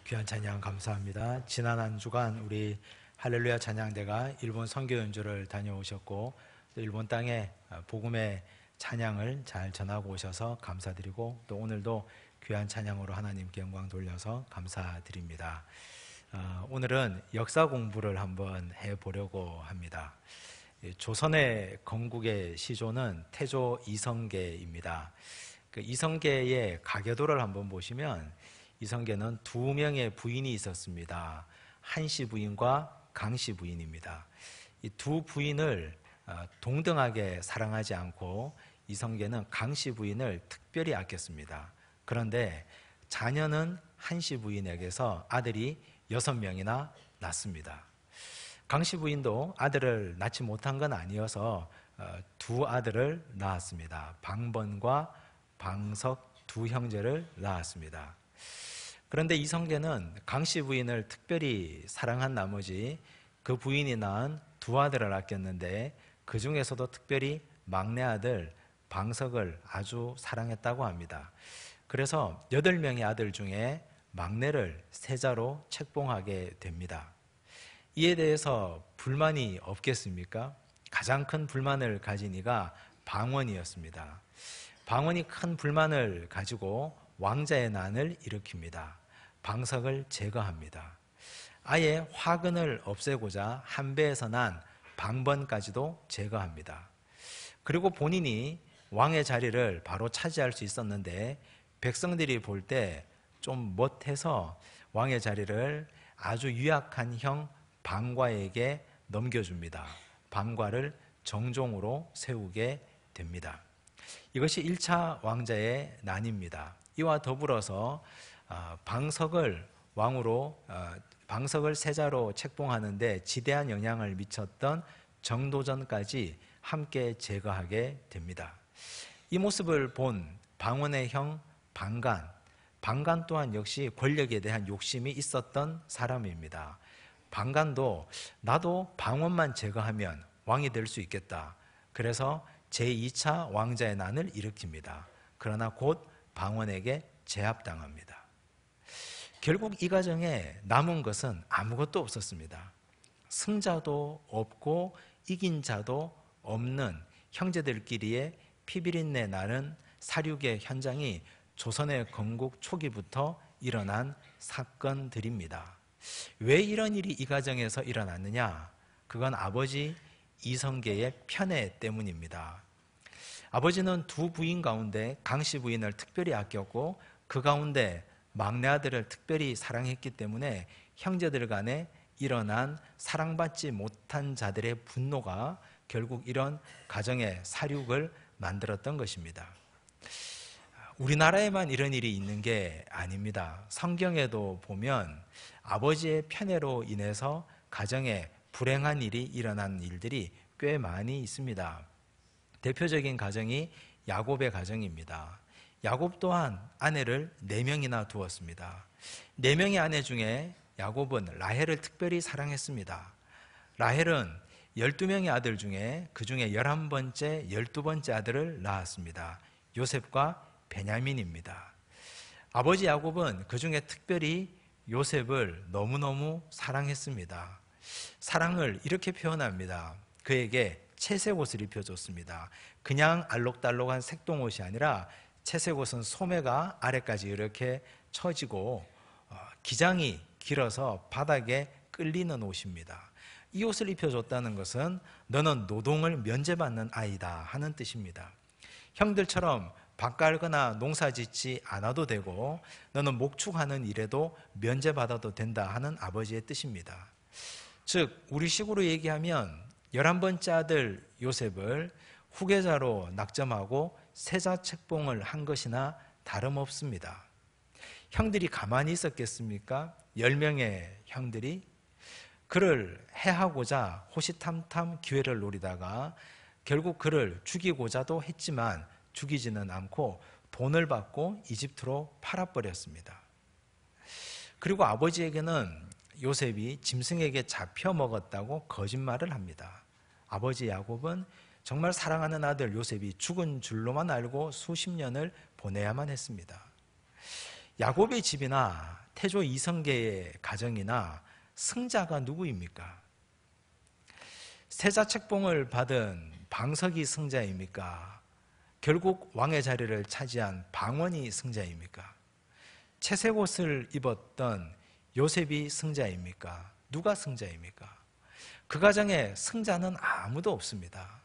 귀한 찬양 감사합니다. 지난 한 주간 우리 할렐루야 찬양대가 일본 선교 연주를 다녀오셨고 또 일본 땅에 복음의 찬양을 잘 전하고 오셔서 감사드리고 또 오늘도 귀한 찬양으로 하나님께 영광 돌려서 감사드립니다. 오늘은 역사 공부를 한번 해보려고 합니다. 조선의 건국의 시조는 태조 이성계입니다. 그 이성계의 가계도를 한번 보시면 이성계는 두 명의 부인이 있었습니다. 한씨 부인과 강씨 부인입니다. 이 두 부인을 동등하게 사랑하지 않고 이성계는 강씨 부인을 특별히 아꼈습니다. 그런데 자녀는 한씨 부인에게서 아들이 6명이나 낳습니다. 강씨 부인도 아들을 낳지 못한 건 아니어서 두 아들을 낳았습니다. 방번과 방석 두 형제를 낳았습니다. 그런데 이성계는 강씨 부인을 특별히 사랑한 나머지 그 부인이 낳은 두 아들을 아꼈는데 그 중에서도 특별히 막내 아들 방석을 아주 사랑했다고 합니다. 그래서 8명의 아들 중에 막내를 세자로 책봉하게 됩니다. 이에 대해서 불만이 없겠습니까? 가장 큰 불만을 가진 이가 방원이었습니다. 방원이 큰 불만을 가지고 왕자의 난을 일으킵니다. 방석을 제거합니다. 아예 화근을 없애고자 한배에서 난 방번까지도 제거합니다. 그리고 본인이 왕의 자리를 바로 차지할 수 있었는데 백성들이 볼 때 좀 못해서 왕의 자리를 아주 유약한 형 방과에게 넘겨줍니다. 방과를 정종으로 세우게 됩니다. 이것이 1차 왕자의 난입니다. 이와 더불어서 방석을 왕으로 방석을 세자로 책봉하는데 지대한 영향을 미쳤던 정도전까지 함께 제거하게 됩니다. 이 모습을 본 방원의 형 방간 또한 역시 권력에 대한 욕심이 있었던 사람입니다. 방간도 나도 방원만 제거하면 왕이 될 수 있겠다. 그래서 제2차 왕자의 난을 일으킵니다. 그러나 곧 방원에게 제압당합니다. 결국 이 과정에 남은 것은 아무것도 없었습니다. 승자도 없고 이긴 자도 없는 형제들끼리의 피비린내 나는 사륙의 현장이 조선의 건국 초기부터 일어난 사건들입니다. 왜 이런 일이 이 과정에서 일어났느냐? 그건 아버지 이성계의 편애 때문입니다. 아버지는 두 부인 가운데 강씨 부인을 특별히 아꼈고 그 가운데 막내 아들을 특별히 사랑했기 때문에 형제들 간에 일어난 사랑받지 못한 자들의 분노가 결국 이런 가정의 사륙을 만들었던 것입니다. 우리나라에만 이런 일이 있는 게 아닙니다. 성경에도 보면 아버지의 편애로 인해서 가정에 불행한 일이 일어난 일들이 꽤 많이 있습니다. 대표적인 가정이 야곱의 가정입니다. 야곱 또한 아내를 4명이나 두었습니다. 4명의 아내 중에 야곱은 라헬을 특별히 사랑했습니다. 라헬은 12명의 아들 중에 그 중에 11번째, 12번째 아들을 낳았습니다. 요셉과 베냐민입니다. 아버지 야곱은 그 중에 특별히 요셉을 너무너무 사랑했습니다. 사랑을 이렇게 표현합니다. 그에게 채색 옷을 입혀줬습니다. 그냥 알록달록한 색동옷이 아니라 채색 옷은 소매가 아래까지 이렇게 처지고 기장이 길어서 바닥에 끌리는 옷입니다. 이 옷을 입혀줬다는 것은 너는 노동을 면제받는 아이다 하는 뜻입니다. 형들처럼 밭 갈거나 농사 짓지 않아도 되고 너는 목축하는 일에도 면제받아도 된다 하는 아버지의 뜻입니다. 즉 우리식으로 얘기하면 11번째 아들 요셉을 후계자로 낙점하고 세자 책봉을 한 것이나 다름없습니다. 형들이 가만히 있었겠습니까? 10명의 형들이 그를 해하고자 호시탐탐 기회를 노리다가 결국 그를 죽이고자도 했지만 죽이지는 않고 돈을 받고 이집트로 팔아버렸습니다. 그리고 아버지에게는 요셉이 짐승에게 잡혀 먹었다고 거짓말을 합니다. 아버지 야곱은 정말 사랑하는 아들 요셉이 죽은 줄로만 알고 수십 년을 보내야만 했습니다. 야곱의 집이나 태조 이성계의 가정이나 승자가 누구입니까? 세자책봉을 받은 방석이 승자입니까? 결국 왕의 자리를 차지한 방원이 승자입니까? 채색 옷을 입었던 요셉이 승자입니까? 누가 승자입니까? 그 가정에 승자는 아무도 없습니다.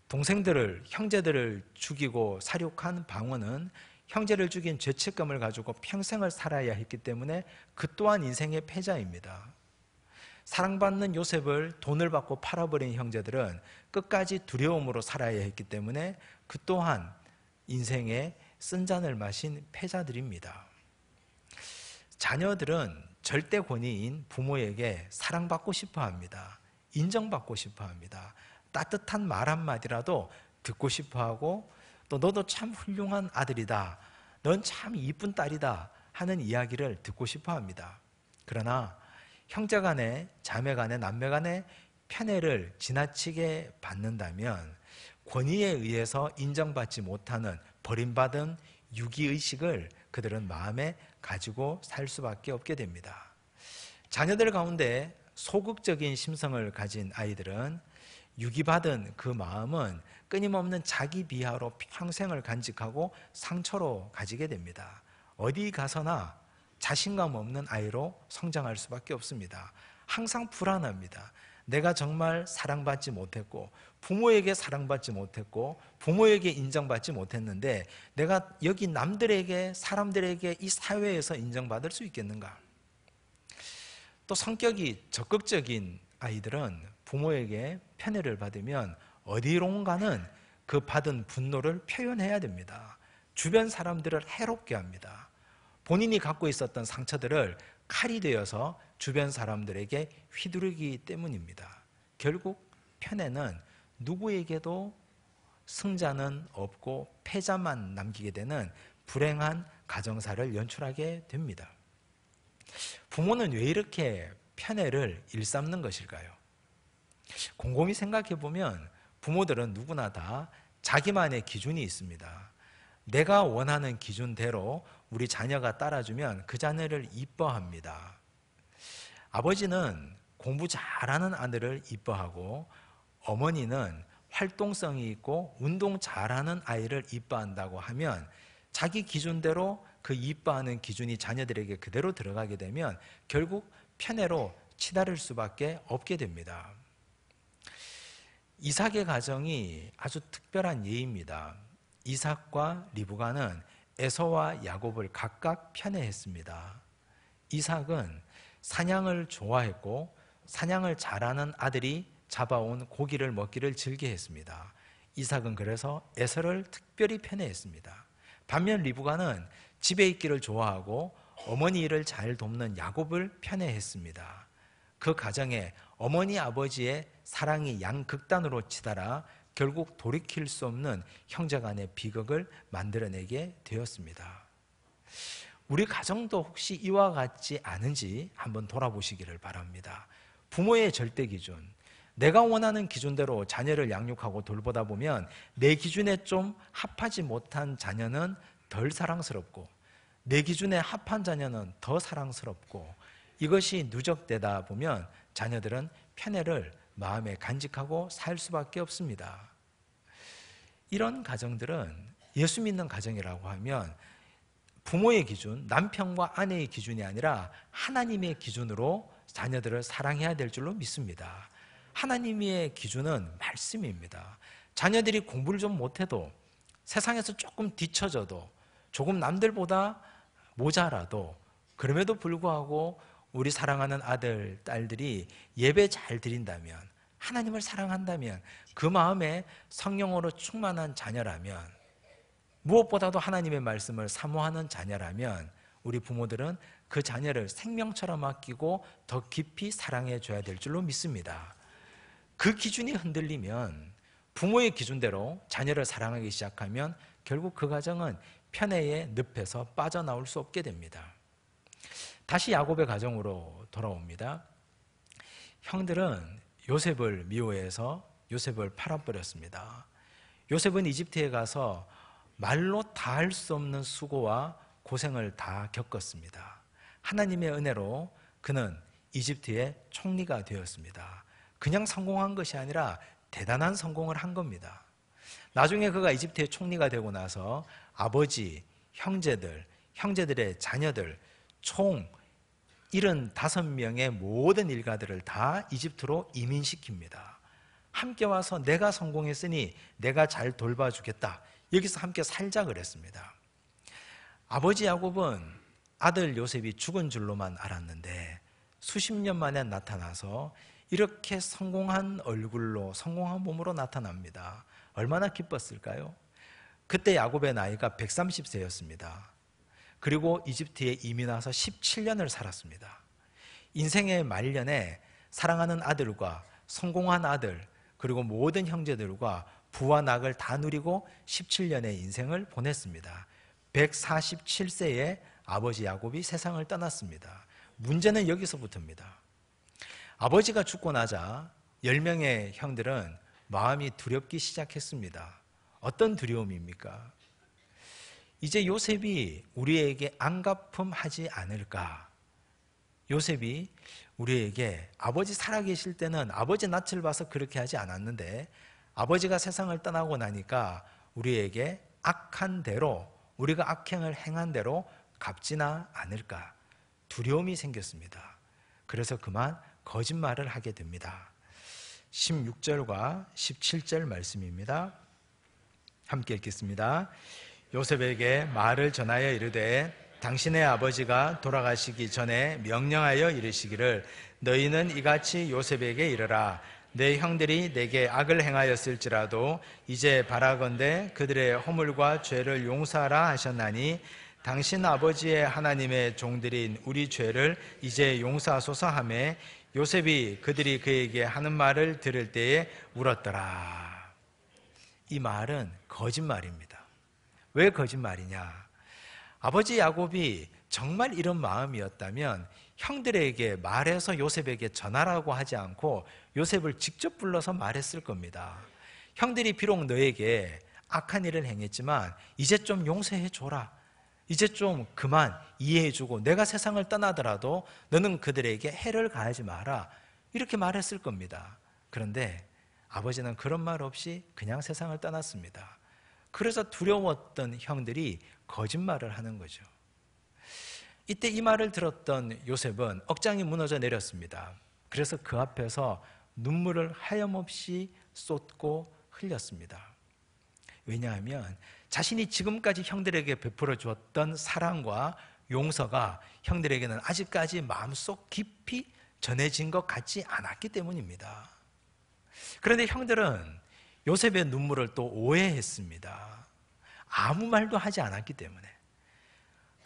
동생들을, 형제들을 죽이고 살육한 방원은 형제를 죽인 죄책감을 가지고 평생을 살아야 했기 때문에 그 또한 인생의 패자입니다. 사랑받는 요셉을 돈을 받고 팔아버린 형제들은 끝까지 두려움으로 살아야 했기 때문에 그 또한 인생의 쓴잔을 마신 패자들입니다. 자녀들은 절대 권위인 부모에게 사랑받고 싶어 합니다. 인정받고 싶어 합니다. 따뜻한 말 한마디라도 듣고 싶어 하고, 또 너도 참 훌륭한 아들이다, 넌 참 이쁜 딸이다 하는 이야기를 듣고 싶어 합니다. 그러나 형제간에, 자매간에, 남매간에 편애를 지나치게 받는다면 권위에 의해서 인정받지 못하는 버림받은 유기의식을 그들은 마음에 가지고 살 수밖에 없게 됩니다. 자녀들 가운데 소극적인 심성을 가진 아이들은 유기받은 그 마음은 끊임없는 자기 비하로 평생을 간직하고 상처로 가지게 됩니다. 어디 가서나 자신감 없는 아이로 성장할 수밖에 없습니다. 항상 불안합니다. 내가 정말 사랑받지 못했고, 부모에게 사랑받지 못했고, 부모에게 인정받지 못했는데 내가 여기 남들에게, 사람들에게, 이 사회에서 인정받을 수 있겠는가? 또 성격이 적극적인 아이들은 부모에게 편애를 받으면 어디론가는 그 받은 분노를 표현해야 됩니다. 주변 사람들을 해롭게 합니다. 본인이 갖고 있었던 상처들을 칼이 되어서 주변 사람들에게 휘두르기 때문입니다. 결국 편애는 누구에게도 승자는 없고 패자만 남기게 되는 불행한 가정사를 연출하게 됩니다. 부모는 왜 이렇게 편애를 일삼는 것일까요? 곰곰이 생각해 보면 부모들은 누구나 다 자기만의 기준이 있습니다. 내가 원하는 기준대로 우리 자녀가 따라주면 그 자녀를 이뻐합니다. 아버지는 공부 잘하는 아들을 이뻐하고, 어머니는 활동성이 있고 운동 잘하는 아이를 이뻐한다고 하면 자기 기준대로 그 이뻐하는 기준이 자녀들에게 그대로 들어가게 되면 결국 편애로 치달을 수밖에 없게 됩니다. 이삭의 가정이 아주 특별한 예입니다. 이삭과 리브가는 에서와 야곱을 각각 편애했습니다. 이삭은 사냥을 좋아했고 사냥을 잘하는 아들이 잡아온 고기를 먹기를 즐겨했습니다. 이삭은 그래서 에서를 특별히 편애했습니다. 반면 리브가는 집에 있기를 좋아하고 어머니 일을 잘 돕는 야곱을 편애했습니다. 그 가정에 어머니 아버지의 사랑이 양극단으로 치달아 결국 돌이킬 수 없는 형제간의 비극을 만들어내게 되었습니다. 우리 가정도 혹시 이와 같지 않은지 한번 돌아보시기를 바랍니다. 부모의 절대 기준, 내가 원하는 기준대로 자녀를 양육하고 돌보다 보면 내 기준에 좀 합하지 못한 자녀는 덜 사랑스럽고 내 기준에 합한 자녀는 더 사랑스럽고, 이것이 누적되다 보면 자녀들은 편애를 마음에 간직하고 살 수밖에 없습니다. 이런 가정들은 예수 믿는 가정이라고 하면 부모의 기준, 남편과 아내의 기준이 아니라 하나님의 기준으로 자녀들을 사랑해야 될 줄로 믿습니다. 하나님의 기준은 말씀입니다. 자녀들이 공부를 좀 못해도, 세상에서 조금 뒤처져도, 조금 남들보다 모자라도, 그럼에도 불구하고 우리 사랑하는 아들, 딸들이 예배 잘 드린다면, 하나님을 사랑한다면, 그 마음에 성령으로 충만한 자녀라면, 무엇보다도 하나님의 말씀을 사모하는 자녀라면 우리 부모들은 그 자녀를 생명처럼 아끼고 더 깊이 사랑해 줘야 될 줄로 믿습니다. 그 기준이 흔들리면, 부모의 기준대로 자녀를 사랑하기 시작하면 결국 그 가정은 편애의 늪에서 빠져나올 수 없게 됩니다. 다시 야곱의 가정으로 돌아옵니다. 형들은 요셉을 미워해서 요셉을 팔아버렸습니다. 요셉은 이집트에 가서 말로 다 할 수 없는 수고와 고생을 다 겪었습니다. 하나님의 은혜로 그는 이집트의 총리가 되었습니다. 그냥 성공한 것이 아니라 대단한 성공을 한 겁니다. 나중에 그가 이집트의 총리가 되고 나서 아버지, 형제들의 자녀들 총 75명의 모든 일가들을 다 이집트로 이민시킵니다. 함께 와서 내가 성공했으니 내가 잘 돌봐주겠다. 여기서 함께 살자 그랬습니다. 아버지 야곱은 아들 요셉이 죽은 줄로만 알았는데 수십 년 만에 나타나서 이렇게 성공한 얼굴로 성공한 몸으로 나타납니다. 얼마나 기뻤을까요? 그때 야곱의 나이가 130세였습니다. 그리고 이집트에 이민 와서 17년을 살았습니다. 인생의 말년에 사랑하는 아들과 성공한 아들 그리고 모든 형제들과 부와 낙을 다 누리고 17년의 인생을 보냈습니다. 147세에 아버지 야곱이 세상을 떠났습니다. 문제는 여기서부터입니다. 아버지가 죽고 나자 10명의 형들은 마음이 두렵기 시작했습니다. 어떤 두려움입니까? 이제 요셉이 우리에게 안갚음하지 않을까? 요셉이 우리에게 아버지 살아계실 때는 아버지 낯을 봐서 그렇게 하지 않았는데 아버지가 세상을 떠나고 나니까 우리에게 악한 대로 우리가 악행을 행한 대로 갚지나 않을까? 두려움이 생겼습니다. 그래서 그만 거짓말을 하게 됩니다. 16절과 17절 말씀입니다. 함께 읽겠습니다. 요셉에게 말을 전하여 이르되 당신의 아버지가 돌아가시기 전에 명령하여 이르시기를 너희는 이같이 요셉에게 이르라. 내 형들이 내게 악을 행하였을지라도 이제 바라건대 그들의 허물과 죄를 용서하라 하셨나니 당신 아버지의 하나님의 종들인 우리 죄를 이제 용서하소서 하며 요셉이 그들이 그에게 하는 말을 들을 때에 울었더라. 이 말은 거짓말입니다. 왜 거짓말이냐? 아버지 야곱이 정말 이런 마음이었다면 형들에게 말해서 요셉에게 전하라고 하지 않고 요셉을 직접 불러서 말했을 겁니다. 형들이 비록 너에게 악한 일을 행했지만 이제 좀 용서해 줘라. 이제 좀 그만 이해해주고 내가 세상을 떠나더라도 너는 그들에게 해를 가하지 마라. 이렇게 말했을 겁니다. 그런데 아버지는 그런 말 없이 그냥 세상을 떠났습니다. 그래서 두려웠던 형들이 거짓말을 하는 거죠. 이때 이 말을 들었던 요셉은 억장이 무너져 내렸습니다. 그래서 그 앞에서 눈물을 하염없이 쏟고 흘렸습니다. 왜냐하면 자신이 지금까지 형들에게 베풀어 주었던 사랑과 용서가 형들에게는 아직까지 마음속 깊이 전해진 것 같지 않았기 때문입니다. 그런데 형들은 요셉의 눈물을 또 오해했습니다. 아무 말도 하지 않았기 때문에.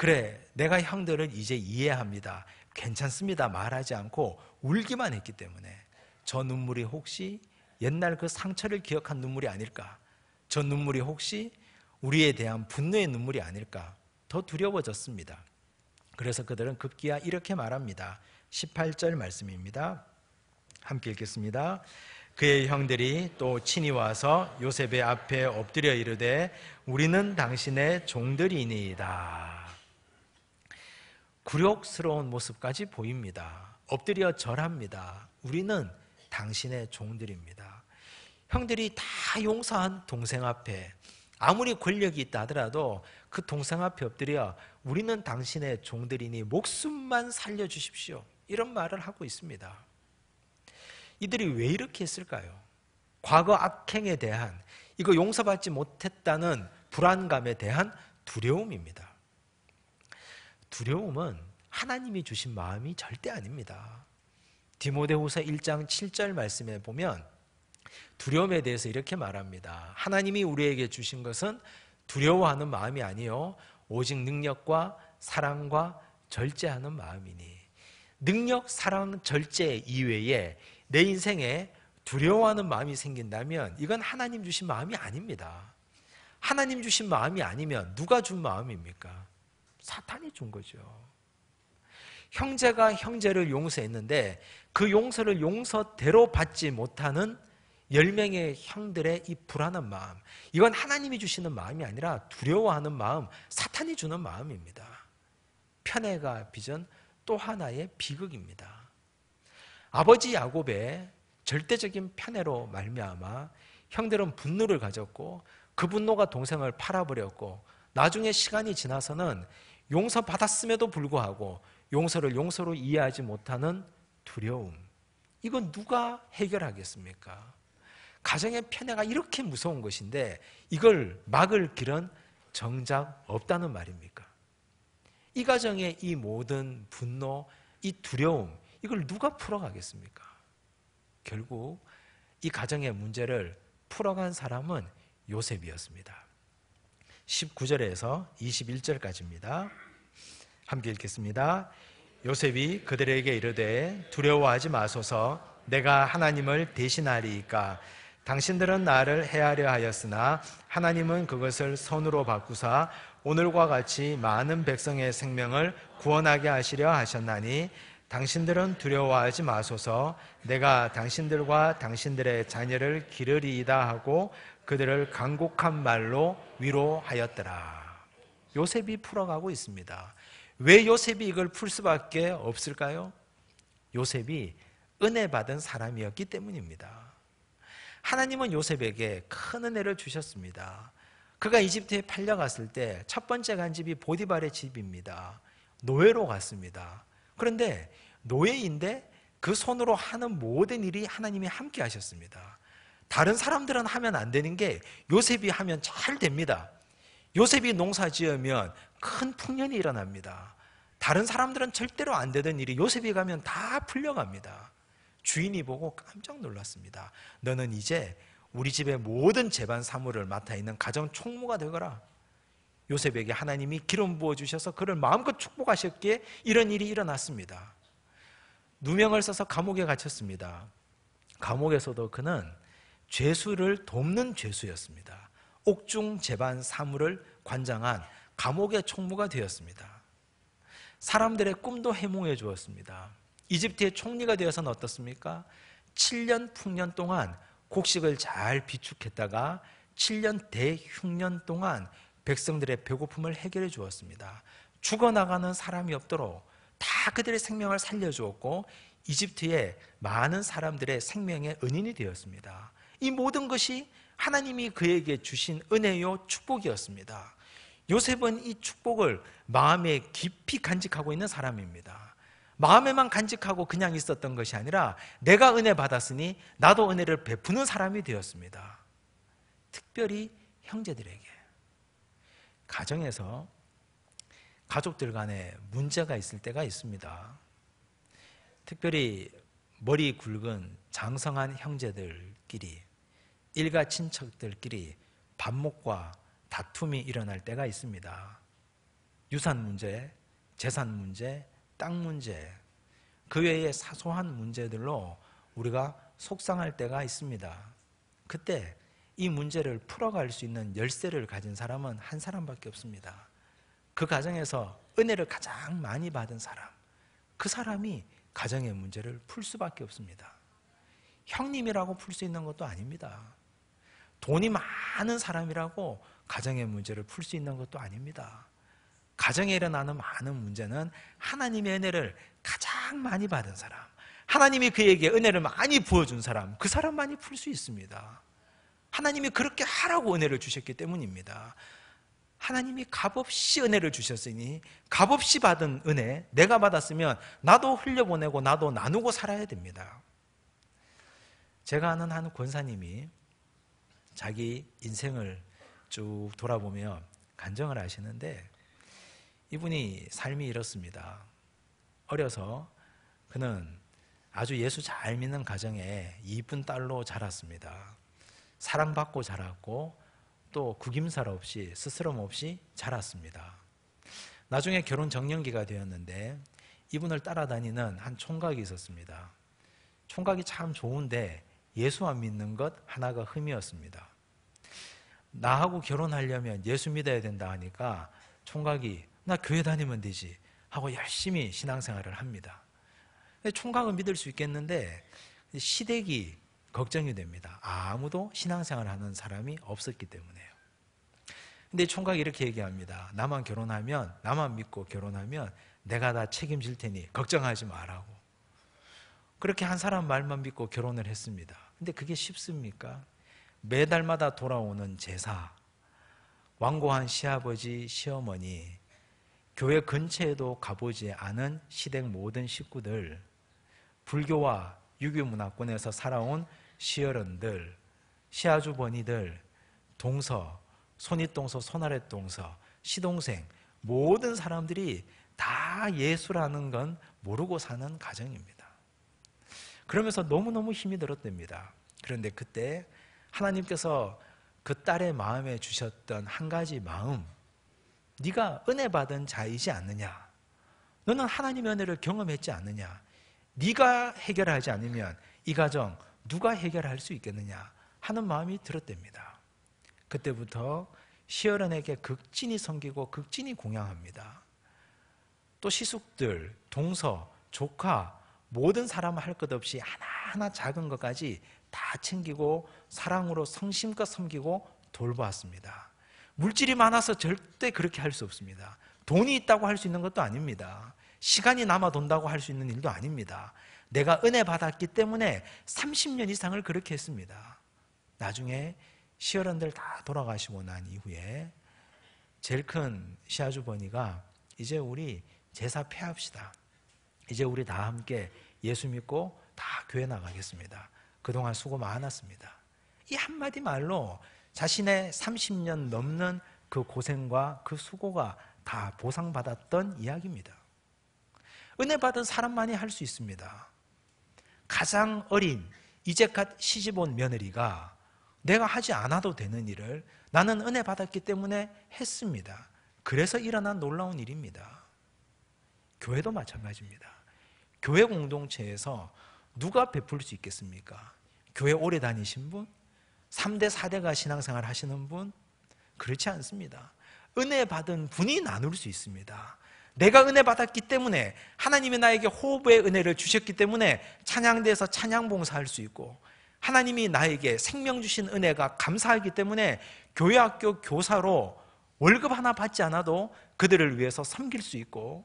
그래, 내가 형들을 이제 이해합니다. 괜찮습니다. 말하지 않고 울기만 했기 때문에 저 눈물이 혹시 옛날 그 상처를 기억한 눈물이 아닐까? 저 눈물이 혹시 우리에 대한 분노의 눈물이 아닐까? 더 두려워졌습니다. 그래서 그들은 급기야 이렇게 말합니다. 18절 말씀입니다. 함께 읽겠습니다. 그의 형들이 또 친히 와서 요셉의 앞에 엎드려 이르되 우리는 당신의 종들이니이다. 굴욕스러운 모습까지 보입니다. 엎드려 절합니다. 우리는 당신의 종들입니다. 형들이 다 용서한 동생 앞에 아무리 권력이 있다 하더라도 그 동생 앞에 엎드려 우리는 당신의 종들이니 목숨만 살려주십시오. 이런 말을 하고 있습니다. 이들이 왜 이렇게 했을까요? 과거 악행에 대한 이거 용서받지 못했다는 불안감에 대한 두려움입니다. 두려움은 하나님이 주신 마음이 절대 아닙니다. 디모데후서 1장 7절 말씀에 보면 두려움에 대해서 이렇게 말합니다. 하나님이 우리에게 주신 것은 두려워하는 마음이 아니요 오직 능력과 사랑과 절제하는 마음이니. 능력, 사랑, 절제 이외에 내 인생에 두려워하는 마음이 생긴다면 이건 하나님 주신 마음이 아닙니다. 하나님 주신 마음이 아니면 누가 준 마음입니까? 사탄이 준 거죠. 형제가 형제를 용서했는데 그 용서를 용서대로 받지 못하는 10명의 형들의 이 불안한 마음, 이건 하나님이 주시는 마음이 아니라 두려워하는 마음, 사탄이 주는 마음입니다. 편애가 빚은 또 하나의 비극입니다. 아버지 야곱의 절대적인 편애로 말미암아 형들은 분노를 가졌고 그 분노가 동생을 팔아버렸고 나중에 시간이 지나서는 용서받았음에도 불구하고 용서를 용서로 이해하지 못하는 두려움, 이건 누가 해결하겠습니까? 가정의 편애가 이렇게 무서운 것인데 이걸 막을 길은 정작 없다는 말입니까? 이 가정의 이 모든 분노, 이 두려움, 이걸 누가 풀어가겠습니까? 결국 이 가정의 문제를 풀어간 사람은 요셉이었습니다. 19절에서 21절까지입니다. 함께 읽겠습니다. 요셉이 그들에게 이르되 두려워하지 마소서, 내가 하나님을 대신하리이까. 당신들은 나를 해하려 하였으나 하나님은 그것을 선으로 바꾸사 오늘과 같이 많은 백성의 생명을 구원하게 하시려 하셨나니 당신들은 두려워하지 마소서, 내가 당신들과 당신들의 자녀를 기르리이다 하고 그들을 간곡한 말로 위로하였더라. 요셉이 풀어가고 있습니다. 왜 요셉이 이걸 풀 수밖에 없을까요? 요셉이 은혜 받은 사람이었기 때문입니다. 하나님은 요셉에게 큰 은혜를 주셨습니다. 그가 이집트에 팔려갔을 때 첫 번째 간 집이 보디발의 집입니다. 노예로 갔습니다. 그런데 노예인데 그 손으로 하는 모든 일이 하나님이 함께 하셨습니다. 다른 사람들은 하면 안 되는 게 요셉이 하면 잘 됩니다. 요셉이 농사 지으면 큰 풍년이 일어납니다. 다른 사람들은 절대로 안 되던 일이 요셉이 가면 다 풀려갑니다. 주인이 보고 깜짝 놀랐습니다. 너는 이제 우리 집의 모든 재반 사무를 맡아 있는 가정 총무가 되거라. 요셉에게 하나님이 기름 부어주셔서 그를 마음껏 축복하셨기에 이런 일이 일어났습니다. 누명을 써서 감옥에 갇혔습니다. 감옥에서도 그는 죄수를 돕는 죄수였습니다. 옥중 재반 사무를 관장한 감옥의 총무가 되었습니다. 사람들의 꿈도 해몽해 주었습니다. 이집트의 총리가 되어서는 어떻습니까? 7년 풍년 동안 곡식을 잘 비축했다가 7년 대흉년 동안 백성들의 배고픔을 해결해 주었습니다. 죽어나가는 사람이 없도록 다 그들의 생명을 살려주었고 이집트의 많은 사람들의 생명의 은인이 되었습니다. 이 모든 것이 하나님이 그에게 주신 은혜요 축복이었습니다. 요셉은 이 축복을 마음에 깊이 간직하고 있는 사람입니다. 마음에만 간직하고 그냥 있었던 것이 아니라 내가 은혜 받았으니 나도 은혜를 베푸는 사람이 되었습니다. 특별히 형제들에게, 가정에서 가족들 간에 문제가 있을 때가 있습니다. 특별히 머리 굵은 장성한 형제들끼리, 일가 친척들끼리 반목과 다툼이 일어날 때가 있습니다. 유산 문제, 재산 문제, 땅 문제, 그 외의 사소한 문제들로 우리가 속상할 때가 있습니다. 그때 이 문제를 풀어갈 수 있는 열쇠를 가진 사람은 한 사람밖에 없습니다. 그 가정에서 은혜를 가장 많이 받은 사람, 그 사람이 가정의 문제를 풀 수밖에 없습니다. 형님이라고 풀 수 있는 것도 아닙니다. 돈이 많은 사람이라고 가정의 문제를 풀 수 있는 것도 아닙니다. 가정에 일어나는 많은 문제는 하나님의 은혜를 가장 많이 받은 사람, 하나님이 그에게 은혜를 많이 부어준 사람, 그 사람만이 풀 수 있습니다. 하나님이 그렇게 하라고 은혜를 주셨기 때문입니다. 하나님이 값없이 은혜를 주셨으니 값없이 받은 은혜, 내가 받았으면 나도 흘려보내고 나도 나누고 살아야 됩니다. 제가 아는 한 권사님이 자기 인생을 쭉 돌아보며 간증을 하시는데, 이분이 삶이 이렇습니다. 어려서 그는 아주 예수 잘 믿는 가정에 이쁜 딸로 자랐습니다. 사랑받고 자랐고 또 구김살 없이 스스럼 없이 자랐습니다. 나중에 결혼 정년기가 되었는데 이분을 따라다니는 한 총각이 있었습니다. 총각이 참 좋은데 예수 안 믿는 것 하나가 흠이었습니다. 나하고 결혼하려면 예수 믿어야 된다 하니까 총각이 나 교회 다니면 되지 하고 열심히 신앙생활을 합니다. 총각은 믿을 수 있겠는데 시댁이 걱정이 됩니다. 아무도 신앙생활을 하는 사람이 없었기 때문에요. 근데 총각이 이렇게 얘기합니다. 나만 결혼하면, 나만 믿고 결혼하면 내가 다 책임질 테니 걱정하지 마라고. 그렇게 한 사람 말만 믿고 결혼을 했습니다. 근데 그게 쉽습니까? 매달마다 돌아오는 제사, 완고한 시아버지, 시어머니, 교회 근처에도 가보지 않은 시댁 모든 식구들, 불교와 유교 문화권에서 살아온 시어른들, 시아주버니들, 동서, 손윗동서, 손아랫동서, 시동생, 모든 사람들이 다 예수라는 건 모르고 사는 가정입니다. 그러면서 너무너무 힘이 들었답니다. 그런데 그때 하나님께서 그 딸의 마음에 주셨던 한 가지 마음, 네가 은혜 받은 자이지 않느냐, 너는 하나님의 은혜를 경험했지 않느냐, 네가 해결하지 않으면 이 가정 누가 해결할 수 있겠느냐 하는 마음이 들었답니다. 그때부터 시어른에게 극진히 섬기고 극진히 공양합니다. 또 시숙들, 동서, 조카, 모든 사람 할 것 없이 하나하나 작은 것까지 다 챙기고 사랑으로 성심껏 섬기고 돌보았습니다. 물질이 많아서 절대 그렇게 할 수 없습니다. 돈이 있다고 할 수 있는 것도 아닙니다. 시간이 남아 돈다고 할 수 있는 일도 아닙니다. 내가 은혜 받았기 때문에 30년 이상을 그렇게 했습니다. 나중에 시어른들 다 돌아가시고 난 이후에 제일 큰 시아주버니가 이제 우리 제사 폐합시다. 이제 우리 다 함께 예수 믿고 다 교회 나가겠습니다. 그동안 수고 많았습니다. 이 한마디 말로 자신의 30년 넘는 그 고생과 그 수고가 다 보상받았던 이야기입니다. 은혜 받은 사람만이 할 수 있습니다. 가장 어린 이제껏 시집 온 며느리가 내가 하지 않아도 되는 일을 나는 은혜 받았기 때문에 했습니다. 그래서 일어난 놀라운 일입니다. 교회도 마찬가지입니다. 교회 공동체에서 누가 베풀 수 있겠습니까? 교회 오래 다니신 분? 3대, 4대가 신앙생활 하시는 분? 그렇지 않습니다. 은혜 받은 분이 나눌 수 있습니다. 내가 은혜 받았기 때문에 하나님이 나에게 호흡의 은혜를 주셨기 때문에 찬양대에서 찬양 봉사할 수 있고, 하나님이 나에게 생명 주신 은혜가 감사하기 때문에 교회학교 교사로 월급 하나 받지 않아도 그들을 위해서 섬길 수 있고,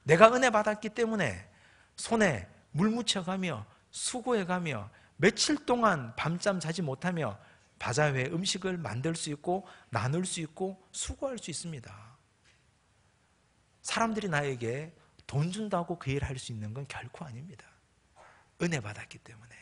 내가 은혜 받았기 때문에 손에 물 묻혀가며 수고해가며 며칠 동안 밤잠 자지 못하며 바자회에 음식을 만들 수 있고 나눌 수 있고 수고할 수 있습니다. 사람들이 나에게 돈 준다고 그 일을 할 수 있는 건 결코 아닙니다. 은혜 받았기 때문에.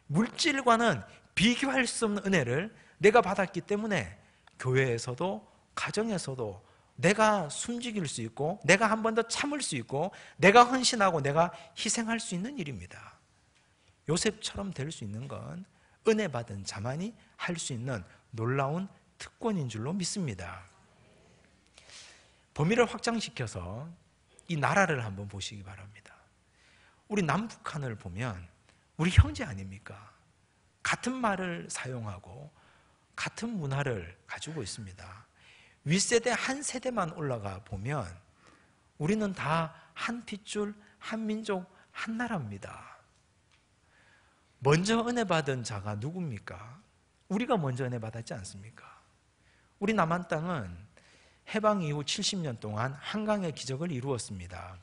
물질과는 비교할 수 없는 은혜를 내가 받았기 때문에 교회에서도 가정에서도 내가 숨죽일 수 있고 내가 한 번 더 참을 수 있고 내가 헌신하고 내가 희생할 수 있는 일입니다. 요셉처럼 될 수 있는 건 은혜 받은 자만이 할 수 있는 놀라운 특권인 줄로 믿습니다. 범위를 확장시켜서 이 나라를 한번 보시기 바랍니다. 우리 남북한을 보면 우리 형제 아닙니까? 같은 말을 사용하고 같은 문화를 가지고 있습니다. 윗세대 한 세대만 올라가 보면 우리는 다 한 핏줄, 한 민족, 한 나라입니다. 먼저 은혜 받은 자가 누굽니까? 우리가 먼저 은혜 받았지 않습니까? 우리 남한 땅은 해방 이후 70년 동안 한강의 기적을 이루었습니다.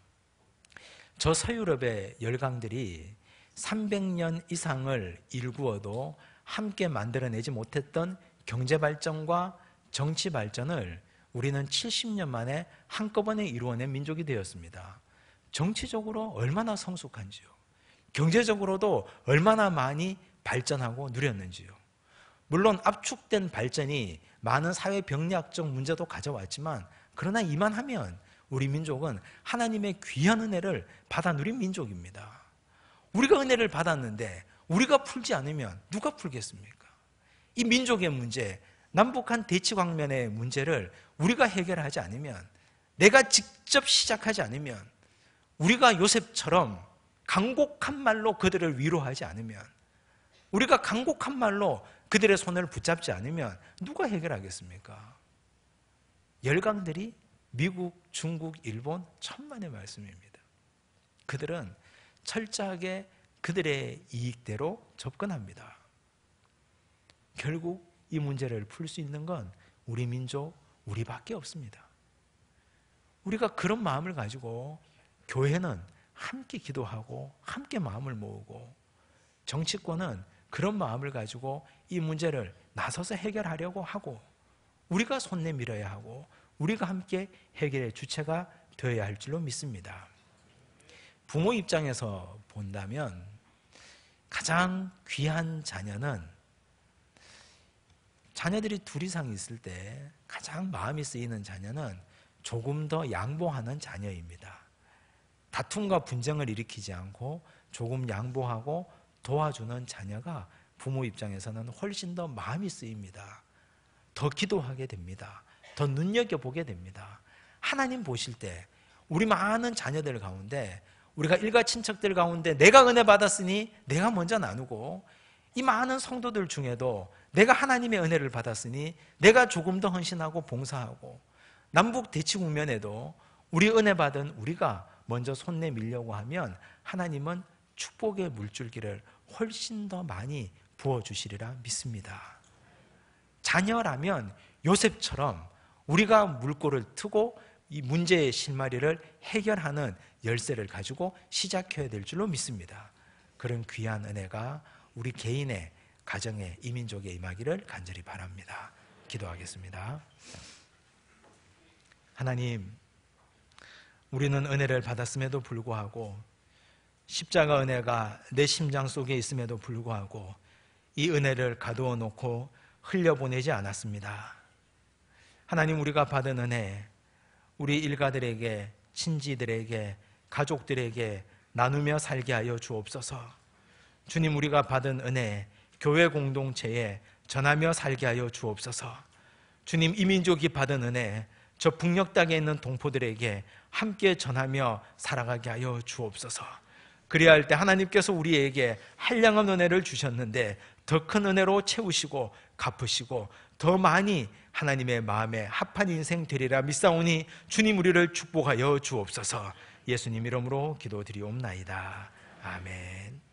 저 서유럽의 열강들이 300년 이상을 일구어도 함께 만들어내지 못했던 경제 발전과 정치 발전을 우리는 70년 만에 한꺼번에 이루어낸 민족이 되었습니다. 정치적으로 얼마나 성숙한지요. 경제적으로도 얼마나 많이 발전하고 누렸는지요. 물론 압축된 발전이 많은 사회 병리학적 문제도 가져왔지만 그러나 이만하면 우리 민족은 하나님의 귀한 은혜를 받아 누린 민족입니다. 우리가 은혜를 받았는데 우리가 풀지 않으면 누가 풀겠습니까? 이 민족의 문제, 남북한 대치광면의 문제를 우리가 해결하지 않으면, 내가 직접 시작하지 않으면, 우리가 요셉처럼 간곡한 말로 그들을 위로하지 않으면, 우리가 간곡한 말로 그들의 손을 붙잡지 않으면 누가 해결하겠습니까? 열강들이 미국, 중국, 일본 천만의 말씀입니다. 그들은 철저하게 그들의 이익대로 접근합니다. 결국 이 문제를 풀 수 있는 건 우리 민족, 우리밖에 없습니다. 우리가 그런 마음을 가지고 교회는 함께 기도하고 함께 마음을 모으고, 정치권은 그런 마음을 가지고 이 문제를 나서서 해결하려고 하고, 우리가 손 내밀어야 하고 우리가 함께 해결의 주체가 되어야 할 줄로 믿습니다. 부모 입장에서 본다면 가장 귀한 자녀는, 자녀들이 둘 이상 있을 때 가장 마음이 쓰이는 자녀는 조금 더 양보하는 자녀입니다. 다툼과 분쟁을 일으키지 않고 조금 양보하고 도와주는 자녀가 부모 입장에서는 훨씬 더 마음이 쓰입니다. 더 기도하게 됩니다. 더 눈여겨보게 됩니다. 하나님 보실 때 우리 많은 자녀들 가운데, 우리가 일가 친척들 가운데 내가 은혜 받았으니 내가 먼저 나누고, 이 많은 성도들 중에도 내가 하나님의 은혜를 받았으니 내가 조금 더 헌신하고 봉사하고, 남북 대치 국면에도 우리 은혜 받은 우리가 먼저 손 내밀려고 하면 하나님은 축복의 물줄기를 훨씬 더 많이 부어주시리라 믿습니다. 자녀라면 요셉처럼 우리가 물꼬를 트고 이 문제의 실마리를 해결하는 열쇠를 가지고 시작해야 될 줄로 믿습니다. 그런 귀한 은혜가 우리 개인의 가정에, 이민족에 임하기를 간절히 바랍니다. 기도하겠습니다. 하나님, 우리는 은혜를 받았음에도 불구하고, 십자가 은혜가 내 심장 속에 있음에도 불구하고 이 은혜를 가두어 놓고 흘려보내지 않았습니다. 하나님, 우리가 받은 은혜, 우리 일가들에게, 친지들에게, 가족들에게 나누며 살게 하여 주옵소서. 주님, 우리가 받은 은혜, 교회 공동체에 전하며 살게 하여 주옵소서. 주님, 이민족이 받은 은혜, 저 북녘 땅에 있는 동포들에게 함께 전하며 살아가게 하여 주옵소서. 그래야 할 때 하나님께서 우리에게 한량한 은혜를 주셨는데 더 큰 은혜로 채우시고 갚으시고 더 많이 하나님의 마음에 합한 인생 되리라 믿사오니 주님, 우리를 축복하여 주옵소서. 예수님 이름으로 기도드리옵나이다. 아멘.